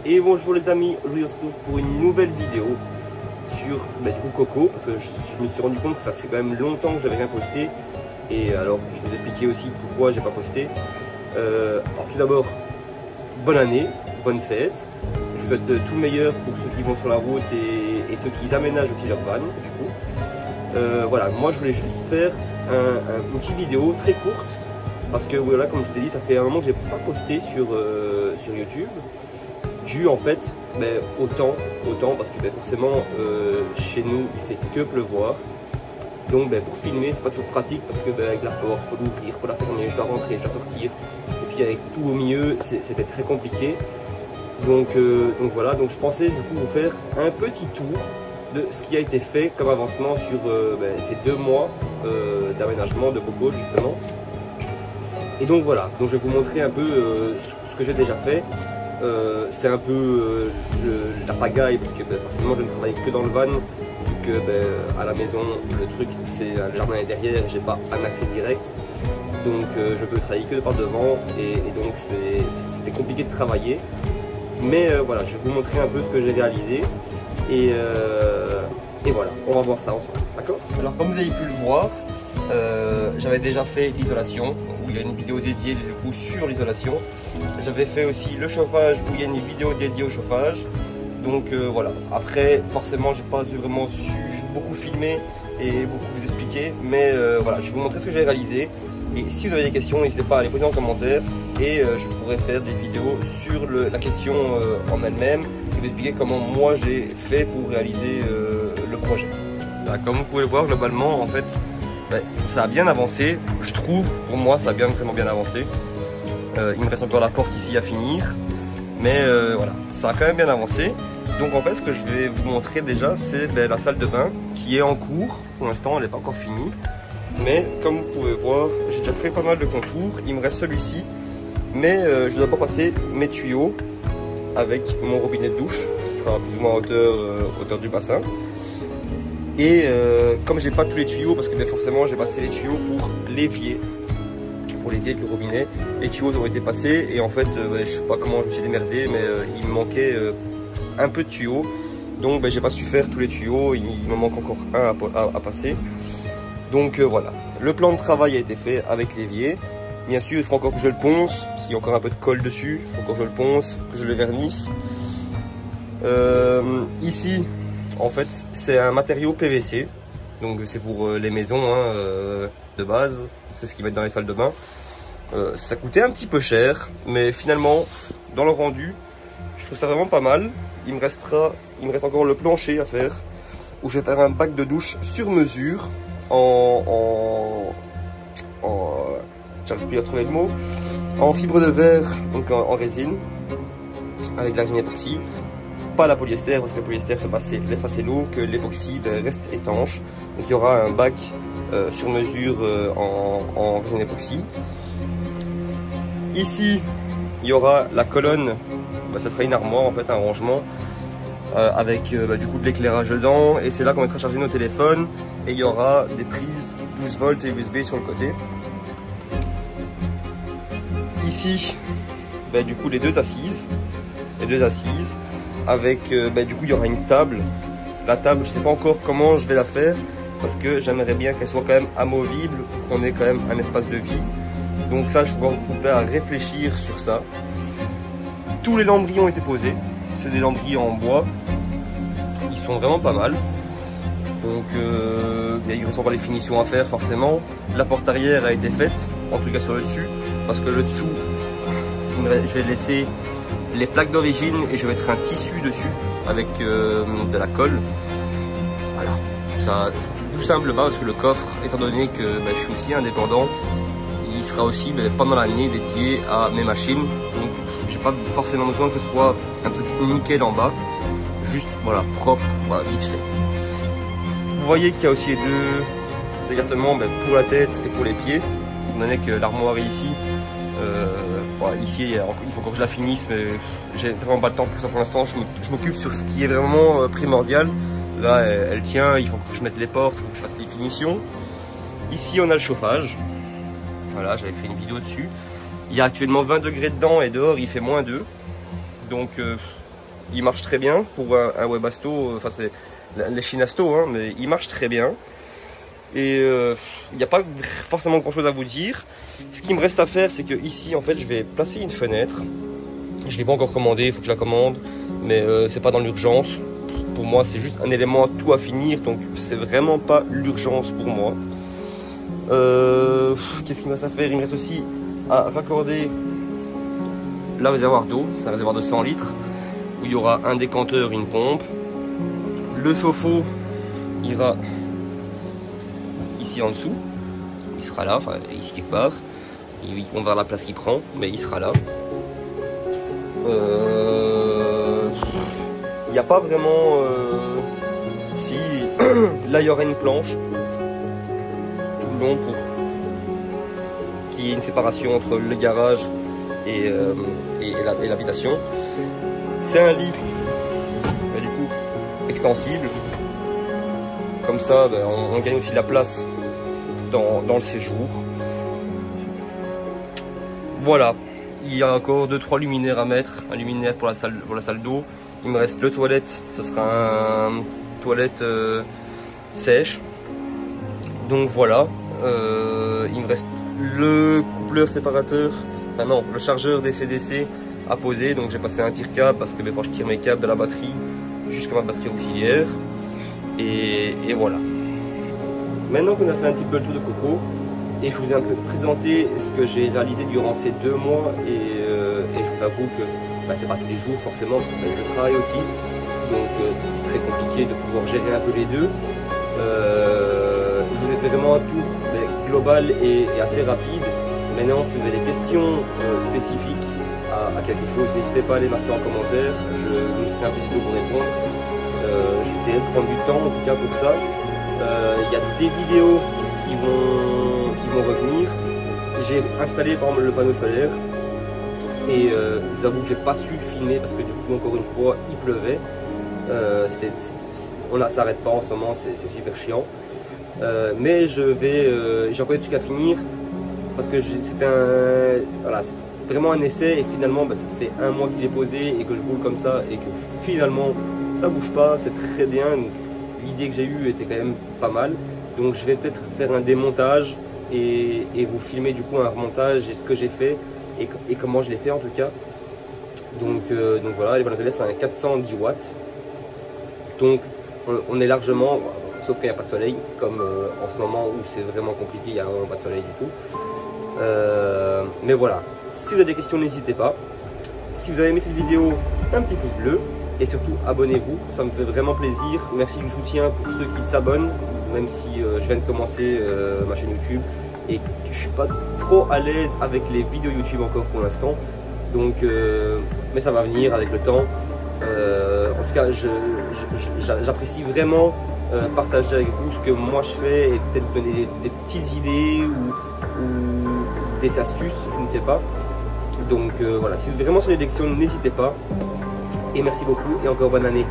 Et bonjour les amis, aujourd'hui on se retrouve pour une nouvelle vidéo sur du coup Coco, parce que je me suis rendu compte que ça fait quand même longtemps que j'avais rien posté. Et alors je vais vous expliquer aussi pourquoi j'ai pas posté. Alors tout d'abord, bonne année, bonne fête. Je vous souhaite tout le meilleur pour ceux qui vont sur la route et ceux qui aménagent aussi leur van du coup. Voilà, moi je voulais juste faire une petite vidéo très courte. Parce que voilà, comme je vous ai dit, ça fait un moment que j'ai pas posté sur YouTube. Dû en fait autant parce que forcément chez nous il fait que pleuvoir. Donc pour filmer c'est pas toujours pratique parce que avec la porte, il faut l'ouvrir, il faut la fermer, je dois rentrer, je dois sortir. Et puis avec tout au milieu, c'était très compliqué. Donc voilà, donc je pensais du coup vous faire un petit tour de ce qui a été fait comme avancement sur ces 2 mois d'aménagement de Coco justement. Et donc voilà, donc je vais vous montrer un peu ce que j'ai déjà fait. C'est un peu la pagaille parce que forcément je ne travaille que dans le van, vu que à la maison le truc c'est le jardin est derrière et j'ai pas un accès direct, donc je peux travailler que par devant et donc c'était compliqué de travailler. Mais voilà, je vais vous montrer un peu ce que j'ai réalisé et voilà, on va voir ça ensemble, d'accord? Alors comme vous avez pu le voir, j'avais déjà fait l'isolation, où il y a une vidéo dédiée du coup sur l'isolation. J'avais fait aussi le chauffage, où il y a une vidéo dédiée au chauffage. Donc voilà, après forcément j'ai pas vraiment su beaucoup filmer et beaucoup vous expliquer, mais voilà, je vais vous montrer ce que j'ai réalisé. Et si vous avez des questions, n'hésitez pas à les poser en commentaire et je pourrais faire des vidéos sur la question en elle-même et vous expliquer comment moi j'ai fait pour réaliser le projet. Là, comme vous pouvez le voir, globalement en fait ça a bien avancé, je trouve. Pour moi ça a vraiment bien avancé. Il me reste encore la porte ici à finir, mais voilà, ça a quand même bien avancé. Donc en fait ce que je vais vous montrer déjà c'est la salle de bain qui est en cours. Pour l'instant elle n'est pas encore finie, mais comme vous pouvez voir j'ai déjà fait pas mal de contours. Il me reste celui-ci, mais je dois pas passer mes tuyaux avec mon robinet de douche qui sera plus ou moins à hauteur du bassin. Et comme j'ai pas tous les tuyaux, parce que forcément j'ai passé les tuyaux pour l'évier, avec le robinet, les tuyaux ont été passés et en fait je sais pas comment je me suis démerdé, mais il me manquait un peu de tuyaux, donc j'ai pas su faire tous les tuyaux, il me manque encore un à passer. Donc voilà, le plan de travail a été fait avec l'évier. Bien sûr il faut encore que je le ponce, parce qu'il y a encore un peu de colle dessus, il faut encore que je le ponce, que je le vernisse. Ici en fait c'est un matériau PVC, donc c'est pour les maisons de base, c'est ce qu'ils mettent dans les salles de bain. Ça coûtait un petit peu cher, mais finalement dans le rendu je trouve ça vraiment pas mal. Il me reste encore le plancher à faire, où je vais faire un bac de douche sur mesure j'arrive plus à trouver le mot, en fibre de verre, donc en résine avec de la résine époxy, pas la polyester parce que le polyester laisse passer l'eau, que l'époxy reste étanche. Donc il y aura un bac sur mesure en résine époxy. Ici il y aura la colonne, ça sera une armoire en fait, un rangement avec du coup de l'éclairage dedans, et c'est là qu'on mettra charger nos téléphones. Et il y aura des prises 12 volts et USB sur le côté. Ici du coup les deux assises avec du coup il y aura une table. La table je sais pas encore comment je vais la faire, parce que j'aimerais bien qu'elle soit quand même amovible, qu'on ait quand même un espace de vie. Donc ça je vais couper à réfléchir sur ça. Tous les lambris ont été posés, c'est des lambris en bois, ils sont vraiment pas mal. Donc il reste encore les finitions à faire forcément. La porte arrière a été faite, en tout cas sur le dessus, parce que le dessous je vais laisser les plaques d'origine et je vais mettre un tissu dessus avec de la colle. Voilà, ça sera tout simple parce que le coffre, étant donné que je suis aussi indépendant, il sera aussi pendant l'année dédié à mes machines. Donc j'ai pas forcément besoin que ce soit un truc nickel en bas, juste voilà, propre, voilà, vite fait. Vous voyez qu'il y a aussi les deux écartements pour la tête et pour les pieds, étant donné que l'armoire est ici. Voilà, ici il faut encore que je la finisse, mais j'ai vraiment pas le temps pour ça pour l'instant. Je m'occupe sur ce qui est vraiment primordial. Là elle tient, il faut que je mette les portes, il faut que je fasse les finitions. Ici on a le chauffage, voilà, j'avais fait une vidéo dessus. Il y a actuellement 20 degrés dedans et dehors il fait -2, donc il marche très bien pour un Webasto, enfin c'est les Chinasto, hein, mais il marche très bien. Et il n'y a pas forcément grand chose à vous dire. Ce qui me reste à faire, c'est que ici en fait je vais placer une fenêtre. Je ne l'ai pas encore commandé, il faut que je la commande, mais c'est pas dans l'urgence. Pour moi c'est juste un élément tout à finir, donc c'est vraiment pas l'urgence pour moi. Qu'est-ce qu'il me reste à faire? Il me reste aussi à raccorder le réservoir d'eau, c'est un réservoir de 100 litres, où il y aura un décanteur, une pompe. Le chauffe-eau ira ici en dessous, il sera là, enfin ici quelque part. On verra la place qu'il prend, mais il sera là. Il n'y a pas vraiment... Si, là il y aura une planche tout le long pour qu'il y ait une séparation entre le garage et l'habitation. C'est un lit du coup extensible. Comme ça, on gagne aussi la place dans le séjour. Voilà. Il y a encore 2-3 luminaires à mettre. Un luminaire pour la salle d'eau. Il me reste le toilette. Ce sera un toilette sèche. Donc voilà. Il me reste le coupleur séparateur. Enfin non, le chargeur DC-DC à poser. Donc j'ai passé un tire-câble parce que des fois je tire mes câbles de la batterie jusqu'à ma batterie auxiliaire. Et voilà. Maintenant qu'on a fait un petit peu le tour de Coco, et je vous ai un peu présenté ce que j'ai réalisé durant ces 2 mois, et je vous avoue que c'est pas tous les jours forcément, parce que je travaille aussi, donc c'est très compliqué de pouvoir gérer un peu les deux. Je vous ai fait vraiment un tour global et assez rapide. Maintenant, si vous avez des questions spécifiques à quelque chose, n'hésitez pas à les marquer en commentaire, je vous ferai un petit peu pour répondre. J'essaierai de prendre du temps en tout cas pour ça. Il y a des vidéos qui vont revenir. J'ai installé par exemple le panneau solaire et je vous avoue que j'ai pas su filmer parce que du coup encore une fois il pleuvait. Ça s'arrête pas en ce moment, c'est super chiant. Mais j'ai encore des trucs à finir parce que c'est vraiment un essai et finalement ça fait 1 mois qu'il est posé et que je roule comme ça et que finalement ça bouge pas, c'est très bien. L'idée que j'ai eue était quand même pas mal. Donc je vais peut-être faire un démontage et vous filmer du coup un remontage et ce que j'ai fait et comment je l'ai fait en tout cas. Donc voilà, les panneaux solaires c'est un 410 watts. Donc on est largement, sauf qu'il n'y a pas de soleil, comme en ce moment où c'est vraiment compliqué, il n'y a vraiment pas de soleil du tout. Mais voilà, si vous avez des questions n'hésitez pas. Si vous avez aimé cette vidéo, un petit pouce bleu. Et surtout abonnez-vous, ça me fait vraiment plaisir. Merci du soutien pour ceux qui s'abonnent, même si je viens de commencer ma chaîne YouTube et que je suis pas trop à l'aise avec les vidéos YouTube encore pour l'instant. Donc, mais ça va venir avec le temps. En tout cas, j'apprécie vraiment partager avec vous ce que moi je fais et peut-être vous donner des petites idées ou des astuces, je ne sais pas. Donc voilà, si vous avez vraiment sur l'élection, n'hésitez pas. Et merci beaucoup et encore bonne année.